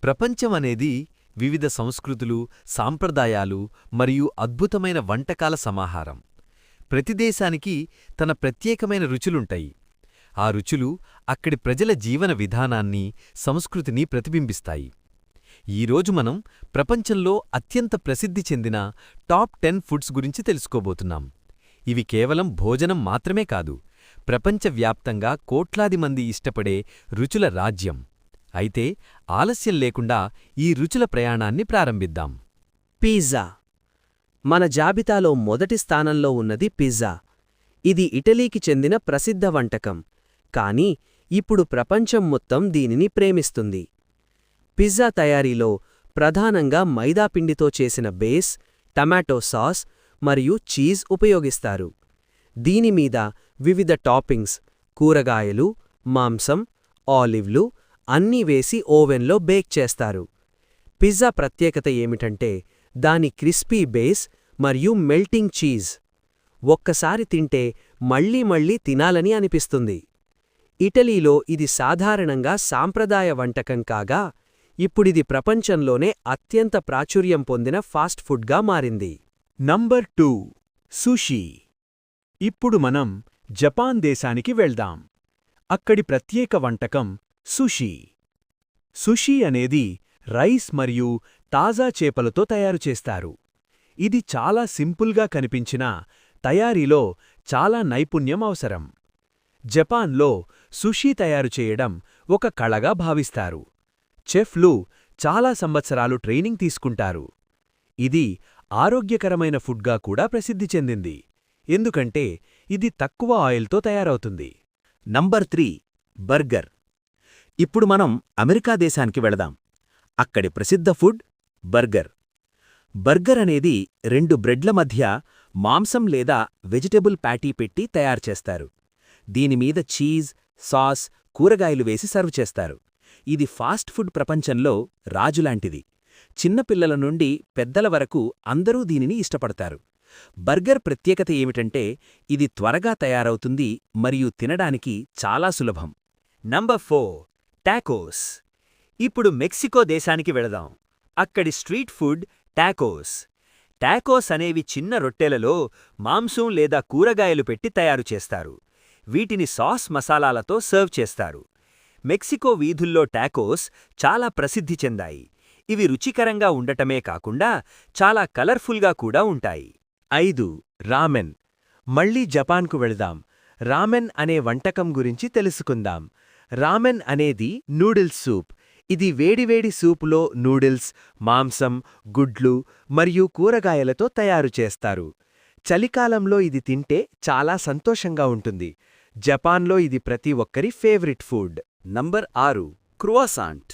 ప్రపంచమనేది వివిధ సంస్కృతులు, సాంప్రదాయాలు మరియు అద్భుతమైన వంటకాల సమాహారం. ప్రతి దేశానికి తన ప్రత్యేకమైన రుచులుంటాయి. ఆ రుచులు అక్కడి ప్రజల జీవన విధానాన్ని, సంస్కృతిని ప్రతిబింబిస్తాయి. ఈరోజు మనం ప్రపంచంలో అత్యంత ప్రసిద్ధి చెందిన టాప్ 10 ఫుడ్స్ గురించి తెలుసుకోబోతున్నాం. ఇవి కేవలం భోజనం మాత్రమే కాదు, ప్రపంచవ్యాప్తంగా కోట్లాది మంది ఇష్టపడే రుచుల రాజ్యం. అయితే ఆలస్యం లేకుండా ఈ రుచుల ప్రయాణాన్ని ప్రారంభిద్దాం. పిజ్జా. మన జాబితాలో మొదటి స్థానంలో ఉన్నది పిజ్జా. ఇది ఇటలీకి చెందిన ప్రసిద్ధ వంటకం, కానీ ఇప్పుడు ప్రపంచం మొత్తం దీనిని ప్రేమిస్తుంది. పిజ్జా తయారీలో ప్రధానంగా మైదాపిండితో చేసిన బేస్, టమాటో సాస్ మరియు చీజ్ ఉపయోగిస్తారు. దీనిమీద వివిధ టాపింగ్స్, కూరగాయలు, మాంసం, ఆలివ్లు అన్నీ వేసి ఓవెన్లో బేక్ చేస్తారు. పిజ్జా ప్రత్యేకత ఏమిటంటే దాని క్రిస్పీ బేస్ మరియు మెల్టింగ్ చీజ్. ఒక్కసారి తింటే మళ్లీ మళ్లీ తినాలని అనిపిస్తుంది. ఇటలీలో ఇది సాధారణంగా సాంప్రదాయ వంటకం కాగా, ఇప్పుడిది ప్రపంచంలోనే అత్యంత ప్రాచుర్యం పొందిన ఫాస్ట్ ఫుడ్గా మారింది. Number 2 sushi. ఇప్పుడు మనం జపాన్ దేశానికి వెళ్దాం. అక్కడి ప్రత్యేక వంటకం సుషీ. సుషీ అనేది రైస్ మరియు తాజా చేపలతో తయారుచేస్తారు. ఇది చాలా సింపుల్గా కనిపించినా తయారీలో చాలా నైపుణ్యం అవసరం. జపాన్లో సుషీ తయారు చేయడం ఒక కళగా భావిస్తారు. చెఫ్లు చాలా సంవత్సరాలు ట్రైనింగ్ తీసుకుంటారు. ఇది ఆరోగ్యకరమైన ఫుడ్గా కూడా ప్రసిద్ధి చెందింది, ఎందుకంటే ఇది తక్కువ ఆయిల్తో తయారవుతుంది. Number 3 burger. ఇప్పుడు మనం అమెరికా దేశానికి వెళదాం. అక్కడి ప్రసిద్ధ ఫుడ్ బర్గర్. బర్గర్ అనేది 2 బ్రెడ్ల మధ్య మాంసం లేదా వెజిటబుల్ ప్యాటీ పెట్టి తయారుచేస్తారు. దీనిమీద చీజ్, సాస్, కూరగాయలు వేసి సర్వ్ చేస్తారు. ఇది ఫాస్ట్ ఫుడ్ ప్రపంచంలో రాజులాంటిది. చిన్నపిల్లల నుండి పెద్దల వరకు అందరూ దీనిని ఇష్టపడతారు. బర్గర్ ప్రత్యేకత ఏమిటంటే ఇది త్వరగా తయారవుతుంది మరియు తినడానికి చాలా సులభం. Number 4 tacos. ఇప్పుడు మెక్సికో దేశానికి వెళదాం. అక్కడి స్ట్రీట్ ఫుడ్ టాకోస్. టాకోస్ అనేవి చిన్న రొట్టెలలో మాంసం లేదా కూరగాయలు పెట్టి తయారుచేస్తారు. వీటిని సాస్ మసాలాలతో సర్వ్ చేస్తారు. మెక్సికో వీధుల్లో టాకోస్ చాలా ప్రసిద్ధి చెందాయి. ఇవి రుచికరంగా ఉండటమే కాకుండా చాలా కలర్ఫుల్గా కూడా ఉంటాయి. 5 రామెన్. మళ్ళీ జపాన్కు వెళదాం. రామెన్ అనే వంటకం గురించి తెలుసుకుందాం. రామెన్ అనేది నూడిల్స్ సూప్. ఇది వేడివేడి సూపులో నూడిల్స్, మాంసం, గుడ్లు మరియు కూరగాయలతో తయారుచేస్తారు. చలికాలంలో ఇది తింటే చాలా సంతోషంగా ఉంటుంది. జపాన్లో ఇది ప్రతి ఒక్కరి ఫేవరెట్ ఫుడ్. నంబర్ 6 క్రువాసాంట్.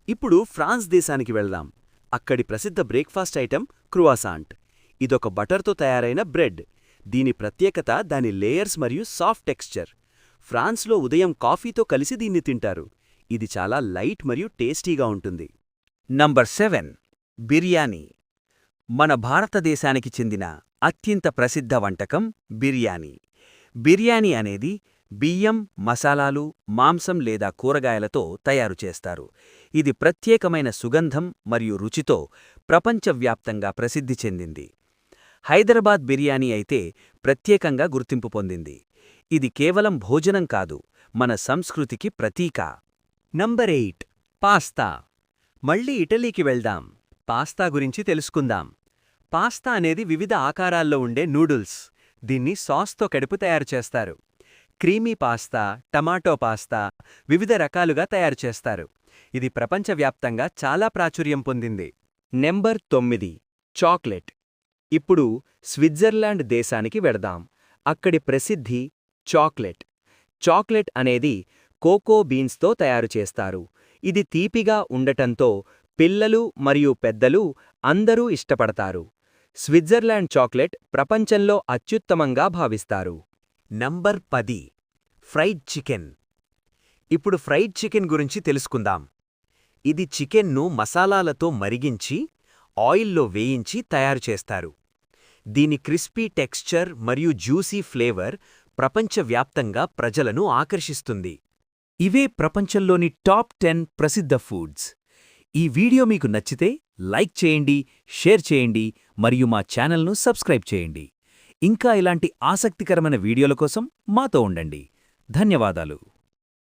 ఇప్పుడు ఫ్రాన్స్ దేశానికి వెళ్దాం. అక్కడి ప్రసిద్ధ బ్రేక్ఫాస్ట్ ఐటెం క్రువాసాంట్. ఇదొక బటర్తో తయారైన బ్రెడ్. దీని ప్రత్యేకత దాని లేయర్స్ మరియు సాఫ్ట్ టెక్స్చర్. ఫ్రాన్స్లో ఉదయం కాఫీతో కలిసి దీన్ని తింటారు. ఇది చాలా లైట్ మరియు టేస్టీగా ఉంటుంది. నంబర్ 7 బిర్యానీ. మన భారతదేశానికి చెందిన అత్యంత ప్రసిద్ధ వంటకం బిర్యానీ. బిర్యానీ అనేది బియ్యం, మసాలాలు, మాంసం లేదా కూరగాయలతో తయారుచేస్తారు. ఇది ప్రత్యేకమైన సుగంధం మరియు రుచితో ప్రపంచవ్యాప్తంగా ప్రసిద్ధి చెందింది. హైదరాబాద్ బిర్యానీ అయితే ప్రత్యేకంగా గుర్తింపు పొందింది. ఇది కేవలం భోజనం కాదు, మన సంస్కృతికి ప్రతీక. Number 8 pasta. మళ్ళీ ఇటలీకి వెళ్దాం. పాస్తా గురించి తెలుసుకుందాం. పాస్తా అనేది వివిధ ఆకారాల్లో ఉండే నూడిల్స్. దీన్ని సాస్తో కడుపు తయారుచేస్తారు. క్రీమీ పాస్తా, టమాటో పాస్తా వివిధ రకాలుగా తయారుచేస్తారు. ఇది ప్రపంచవ్యాప్తంగా చాలా ప్రాచుర్యం పొందింది. Number 9 chocolate. ఇప్పుడు స్విట్జర్లాండ్ దేశానికి వెడదాం. అక్కడి ప్రసిద్ధి చాక్లెట్. చాక్లెట్ అనేది కోకో బీన్స్తో తయారుచేస్తారు. ఇది తీపిగా ఉండటంతో పిల్లలు మరియు పెద్దలు అందరూ ఇష్టపడతారు. స్విట్జర్లాండ్ చాక్లెట్ ప్రపంచంలో అత్యుత్తమంగా భావిస్తారు. Number 10 fried chicken. ఇప్పుడు ఫ్రైడ్ చికెన్ గురించి తెలుసుకుందాం. ఇది చికెన్ను మసాలాలతో మరిగించి ఆయిల్లో వేయించి తయారుచేస్తారు. దీని క్రిస్పీ టెక్స్చర్ మరియు జ్యూసీ ఫ్లేవర్ ప్రపంచవ్యాప్తంగా ప్రజలను ఆకర్షిస్తుంది. ఇవే ప్రపంచంలోని టాప్ 10 ప్రసిద్ధ ఫుడ్స్. ఈ వీడియో మీకు నచ్చితే లైక్ చేయండి, షేర్ చేయండి మరియు మా ఛానల్ను సబ్స్క్రైబ్ చేయండి. ఇంకా ఇలాంటి ఆసక్తికరమైన వీడియోల కోసం మాతో ఉండండి. ధన్యవాదాలు.